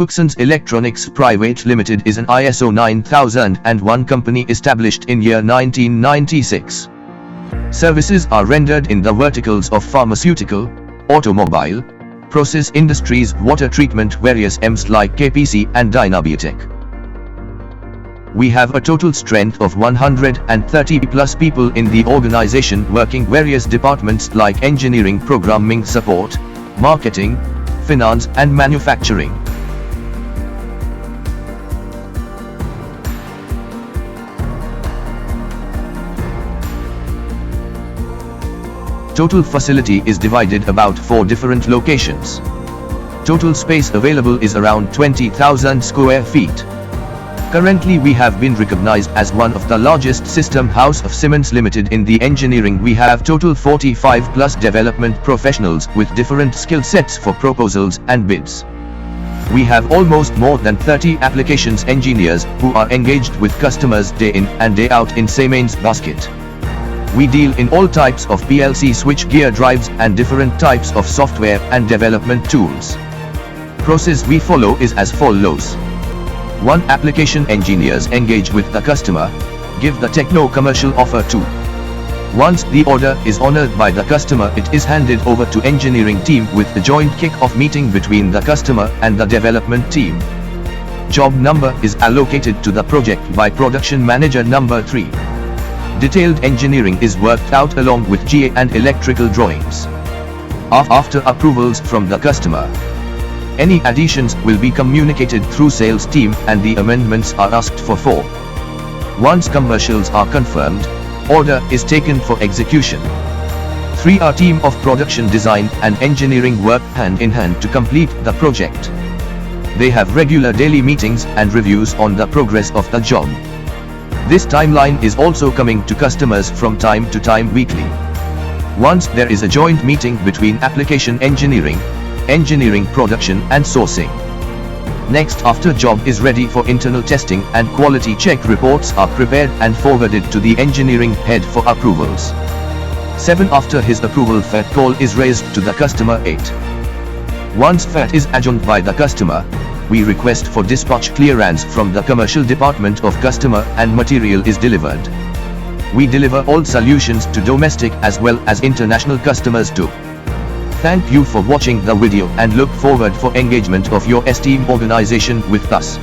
Kuksons Electronics Pvt.Ltd is an ISO 9001 company established in year 1996. Services are rendered in the verticals of pharmaceutical, automobile, process industries, water treatment, various EMS like KPC and Dynabiotech. We have a total strength of 130 plus people in the organization working various departments like engineering, programming, support, marketing, finance and manufacturing. Total facility is divided about 4 different locations. Total space available is around 20,000 square feet. Currently we have been recognized as one of the largest system house of Siemens Limited in the engineering. We have total 45 plus development professionals with different skill sets for proposals and bids. We have almost more than 30 applications engineers who are engaged with customers day in and day out in Siemens basket. We deal in all types of PLC switch gear drives and different types of software and development tools. Process we follow is as follows. 1. Application engineers engage with the customer, give the techno-commercial offer to. Once the order is honored by the customer, it is handed over to engineering team with the joint kick-off meeting between the customer and the development team. Job number is allocated to the project by production manager number 3. Detailed engineering is worked out along with GA and electrical drawings. After approvals from the customer, any additions will be communicated through sales team and the amendments are asked for. Once commercials are confirmed, order is taken for execution. 3. Our team of production design and engineering work hand in hand to complete the project. They have regular daily meetings and reviews on the progress of the job. This timeline is also coming to customers from time to time weekly. Once there is a joint meeting between application engineering, engineering production and sourcing. Next, after job is ready for internal testing and quality check, reports are prepared and forwarded to the engineering head for approvals. 7. After his approval, FAT call is raised to the customer. 8. Once FAT is adjourned by the customer, we request for dispatch clearance from the commercial department of customer and material is delivered. We deliver all solutions to domestic as well as international customers too. Thank you for watching the video and look forward for engagement of your esteemed organization with us.